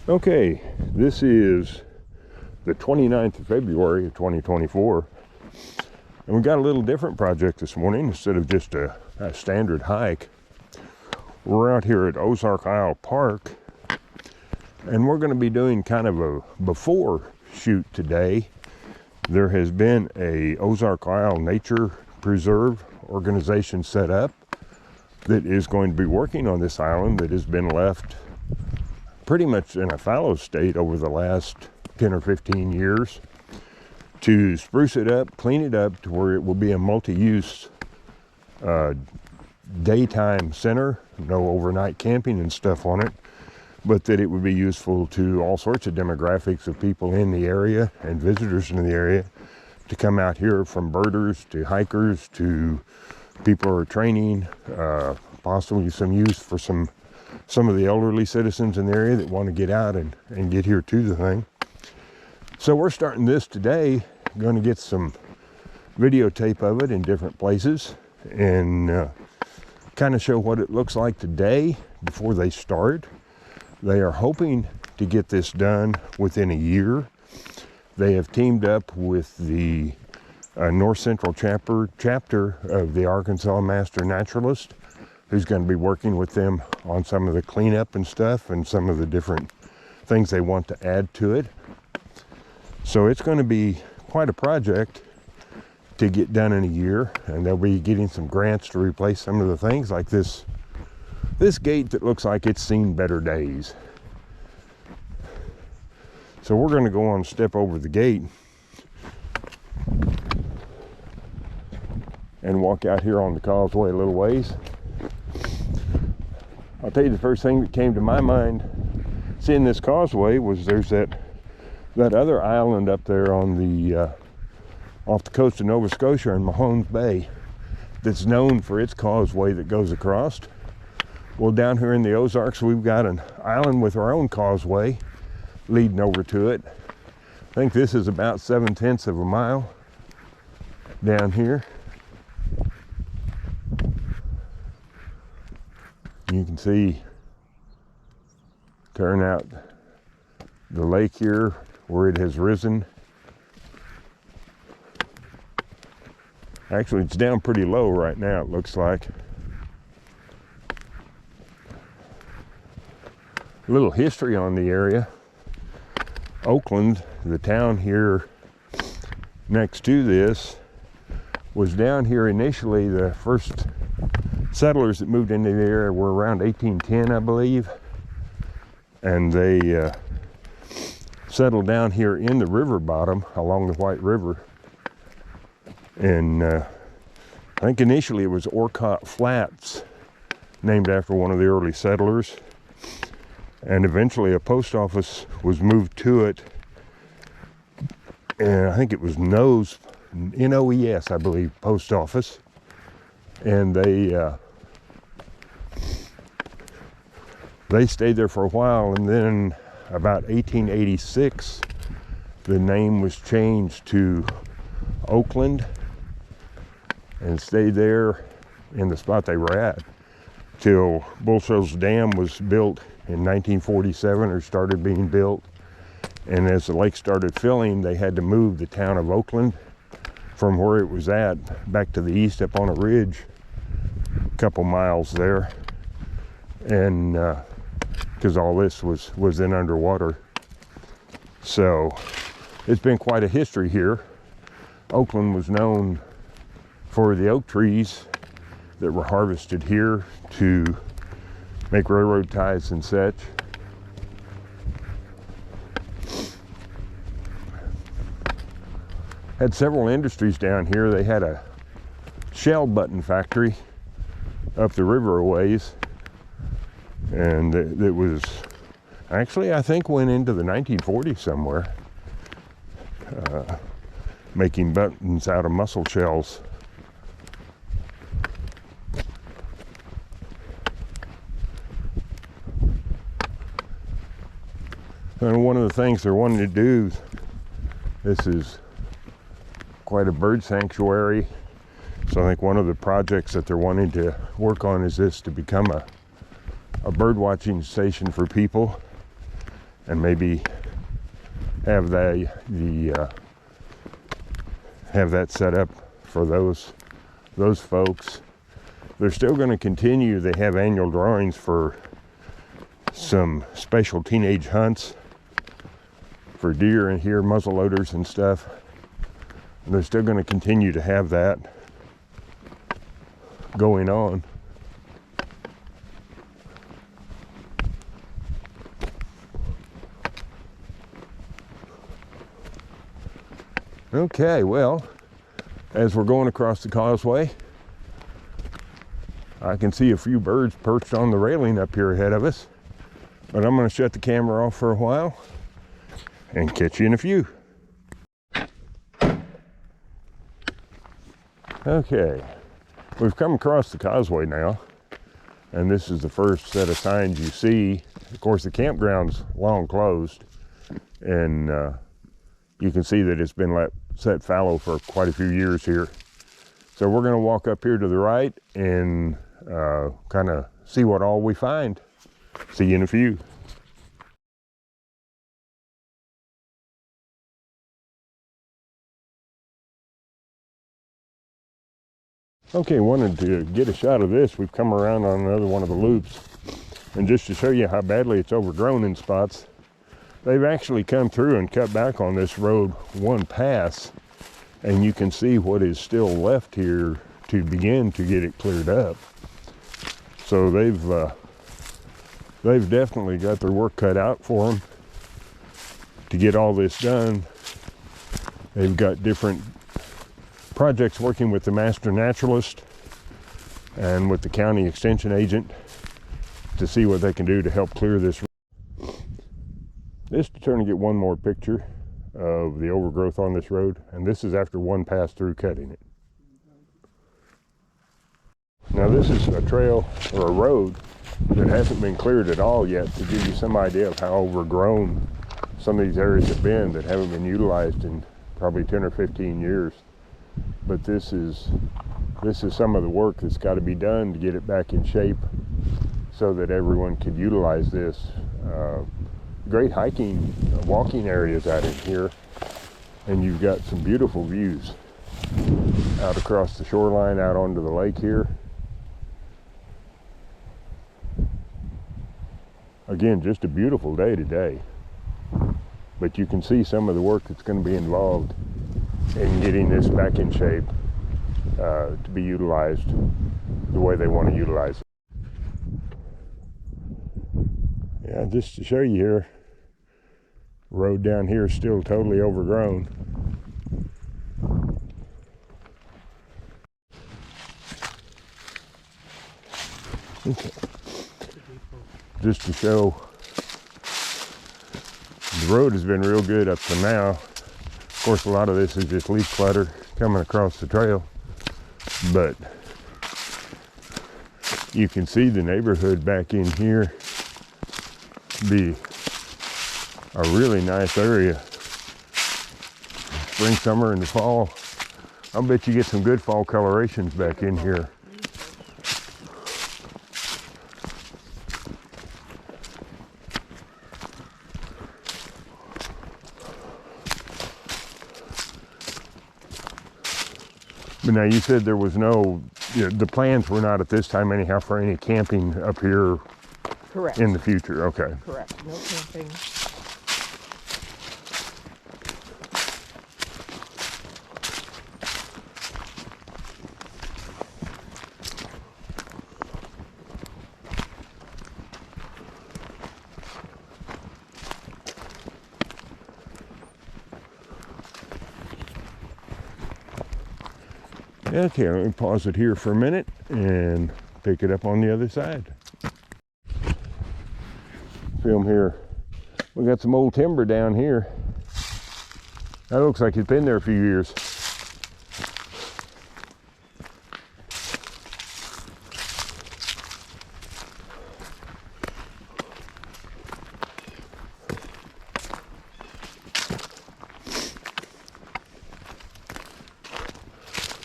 Okay, this is the 29th of February of 2024, and we got a little different project this morning. Instead of just a standard hike, we're out here at Ozark Isle Park, and we're going to be doing kind of a before shoot today. There has been a Ozark Isle Nature Preserve organization set up that is going to be working on this island that has been left pretty much in a fallow state over the last 10 or 15 years to spruce it up, clean it up to where it will be a multi-use daytime center, no overnight camping and stuff on it, but that it would be useful to all sorts of demographics of people in the area and visitors in the area to come out here, from birders to hikers to people who are training, possibly some use for some of the elderly citizens in the area that want to get out and get here to the thing. So we're starting this today, going to get some videotape of it in different places and kind of show what it looks like today before they start. They are hoping to get this done within a year. They have teamed up with the North Central chapter of the Arkansas Master Naturalist, who's going to be working with them on some of the cleanup and stuff and some of the different things they want to add to it. So it's going to be quite a project to get done in a year, and they'll be getting some grants to replace some of the things like this gate that looks like it's seen better days. So we're going to go on a step over the gate and walk out here on the causeway a little ways. I'll tell you, the first thing that came to my mind seeing this causeway was there's that other island up there on the off the coast of Nova Scotia in Mahones Bay that's known for its causeway that goes across. Well, down here in the Ozarks, we've got an island with our own causeway leading over to it. I think this is about 7/10 of a mile down here. You can see, turn out the lake here where it has risen. Actually, it's down pretty low right now, it looks like. A little history on the area. Oakland, the town here next to this, was down here initially. The first settlers that moved into the area were around 1810, I believe, and they settled down here in the river bottom along the White River. And I think initially it was Orcott Flats, named after one of the early settlers, and eventually a post office was moved to it, and I think it was Noes, N-O-E-S, I believe, post office. And they stayed there for a while, and then about 1886 the name was changed to Oakland, and stayed there in the spot they were at till Bull Shoals Dam was built in 1947, or started being built. And as the lake started filling, they had to move the town of Oakland from where it was at back to the east up on a ridge a couple miles there, and because all this was in underwater. So it's been quite a history here. Oakland was known for the oak trees that were harvested here to make railroad ties and such. Had several industries down here. They had a shell button factory up the river a ways, and it was actually, I think, went into the 1940s somewhere, making buttons out of mussel shells. And one of the things they're wanting to do, this is quite a bird sanctuary, so I think one of the projects that they're wanting to work on is this, to become a bird watching station for people. and maybe have have that set up for those folks. They're still going to continue. They have annual drawings for some special teenage hunts for deer and here, muzzleloaders and stuff. And they're still going to continue to have that going on. Okay, well, as we're going across the causeway, I can see a few birds perched on the railing up here ahead of us, but I'm going to shut the camera off for a while and catch you in a few. Okay, we've come across the causeway now, and this is the first set of signs you see. Of course, the campground's long closed, and you can see that it's been set fallow for quite a few years here. So we're going to walk up here to the right and kind of see what all we find. See you in a few. Okay, wanted to get a shot of this. We've come around on another one of the loops, and just to show you how badly it's overgrown in spots, they've actually come through and cut back on this road one pass, and you can see what is still left here to begin to get it cleared up. So they've definitely got their work cut out for them to get all this done. They've got different projects working with the master naturalist and with the county extension agent to see what they can do to help clear this. Just trying to get one more picture of the overgrowth on this road, and this is after one pass through cutting it. Now this is a trail or a road that hasn't been cleared at all yet, to give you some idea of how overgrown some of these areas have been that haven't been utilized in probably 10 or 15 years. But this is some of the work that's got to be done to get it back in shape so that everyone could utilize this. Great hiking, walking areas out in here, and you've got some beautiful views out across the shoreline, out onto the lake here. Again, just a beautiful day today, but you can see some of the work that's going to be involved in getting this back in shape to be utilized the way they want to utilize it. Yeah, just to show you here, road down here is still totally overgrown. Okay. Just to show, the road has been real good up to now. Of course, a lot of this is just leaf clutter coming across the trail, but you can see the neighborhood back in here be a really nice area. Spring, summer, and the fall. I'll bet you get some good fall colorations back in here. But now you said there was no, the plans were not at this time anyhow for any camping up here. Correct. In the future, okay. Correct, no camping. Okay, let me pause it here for a minute and pick it up on the other side. Film here. We got some old timber down here. That looks like it's been there a few years.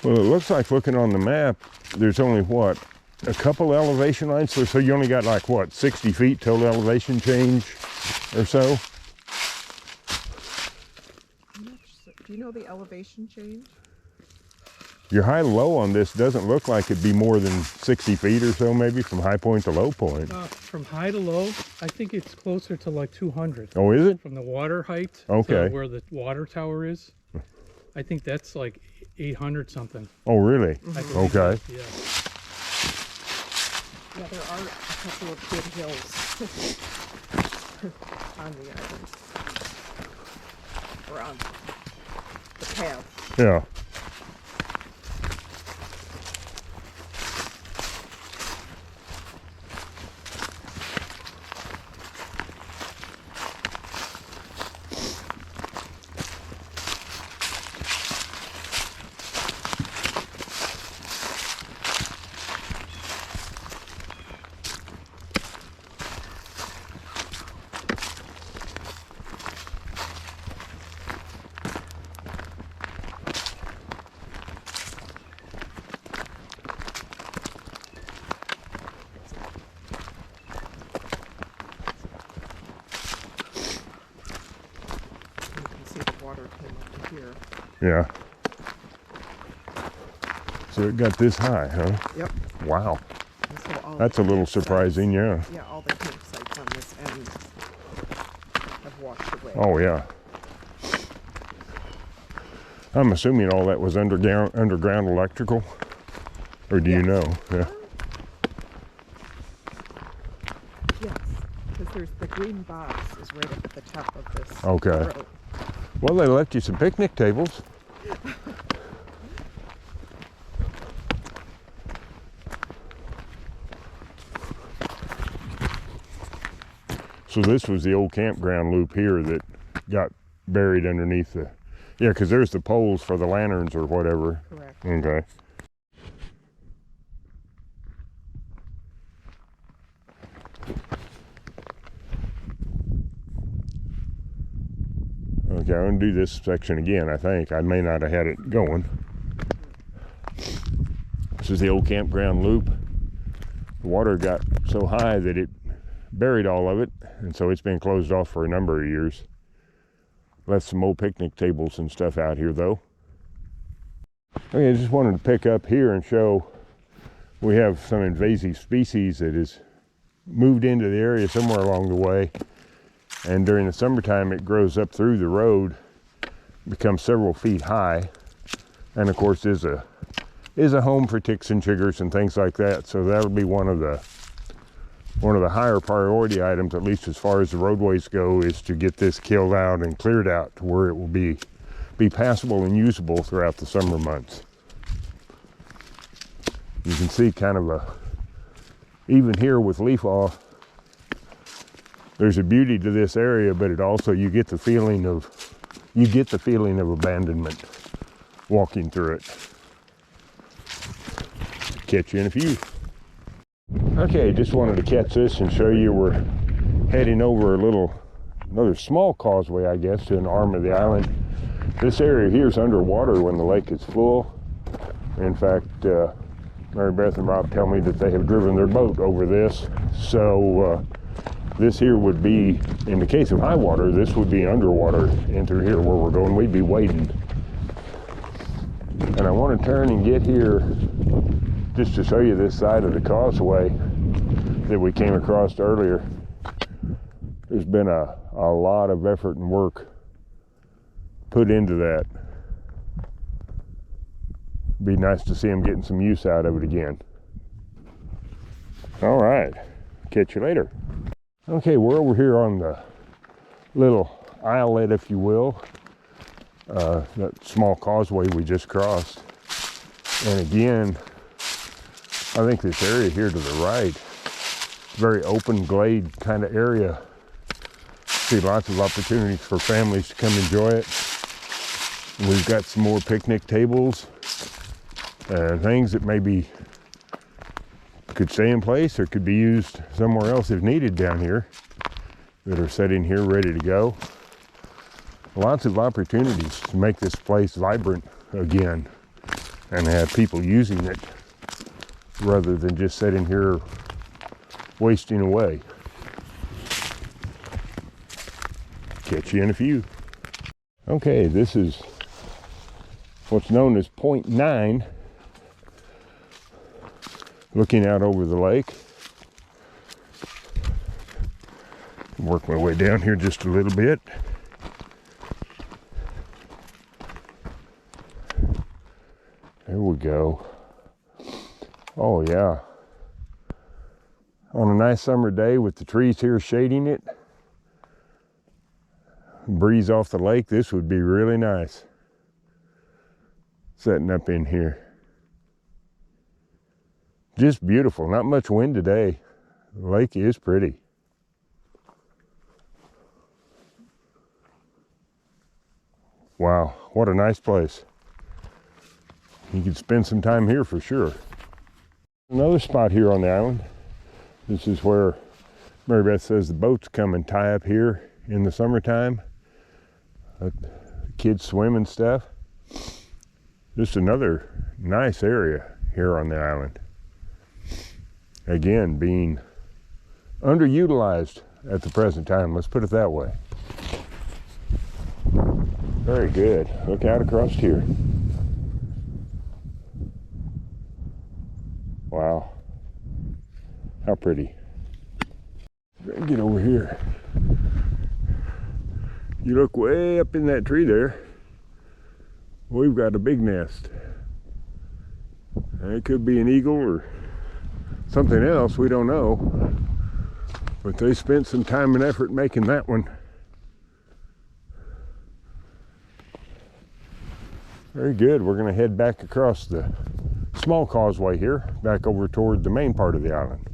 Well, it looks like, looking on the map, there's only what, a couple elevation lines, so you only got like what, 60 feet total elevation change or so? Do you know the elevation change? Your high to low on this doesn't look like it'd be more than 60 feet or so, maybe from high point to low point. From high to low, I think it's closer to like 200. Oh, is it? From the water height Okay. to where the water tower is, I think that's like 800 something. Oh, really? Okay. Yeah. Yeah, there are a couple of good hills on the island. Or on the path. Yeah. Water came up to here. Yeah. So it got this high, huh? Yep. Wow. And so all That's a the little campsites- surprising, yeah. Yeah, all the campsites on this end have washed away. Oh, yeah. I'm assuming all that was underground electrical, or do you Yes. know? Yeah. Yes, because there's the green box is right up at the top of this Okay. road. Well, they left you some picnic tables. So this was the old campground loop here that got buried underneath the, yeah, because there's the poles for the lanterns or whatever. Correct. Okay. Okay, I'm gonna do this section again, I think. I may not have had it going. This is the old campground loop. The water got so high that it buried all of it, and so it's been closed off for a number of years. Left some old picnic tables and stuff out here though. Okay, I just wanted to pick up here and show we have some invasive species that has moved into the area somewhere along the way, and during the summertime it grows up through the road, becomes several feet high, and of course is a home for ticks and chiggers and things like that. So that'll be one of the higher priority items, at least as far as the roadways go, is to get this killed out and cleared out to where it will be passable and usable throughout the summer months. You can see kind of even here with leaf off, there's a beauty to this area, but it also, you get the feeling of abandonment walking through it. Catch you in a few. Okay, just wanted to catch this and show you we're heading over another small causeway, I guess, to an arm of the island. This area here is underwater when the lake is full. In fact, Mary Beth and Rob tell me that they have driven their boat over this. So this here would be, in the case of high water, this would be underwater. And through here where we're going, we'd be wading. And I want to turn and get here just to show you this side of the causeway that we came across earlier. There's been a lot of effort and work put into that. Be nice to see them getting some use out of it again. All right, catch you later. Okay, we're over here on the little islet, if you will, that small causeway we just crossed. And again, I think this area here to the right, very open glade kind of area. See lots of opportunities for families to come enjoy it. And we've got some more picnic tables and things that maybe could stay in place or could be used somewhere else if needed down here, that are sitting here ready to go. Lots of opportunities to make this place vibrant again and have people using it rather than just sitting here wasting away. Catch you in a few. Okay, this is what's known as Point 9, looking out over the lake. Work my way down here just a little bit. There we go. Oh yeah. On a nice summer day with the trees here shading it, breeze off the lake, this would be really nice. Setting up in here. Just beautiful. Not much wind today. The lake is pretty. Wow, what a nice place. You could spend some time here for sure. Another spot here on the island. This is where Mary Beth says the boats come and tie up here in the summertime. Kids swim and stuff. Just another nice area here on the island. Again, being underutilized at the present time, let's put it that way. Very good. Look out across here. Wow. How pretty. Get over here. You look way up in that tree there. We've got a big nest. It could be an eagle or something else, we don't know. But they spent some time and effort making that one. Very good. We're going to head back across the small causeway here, back over toward the main part of the island.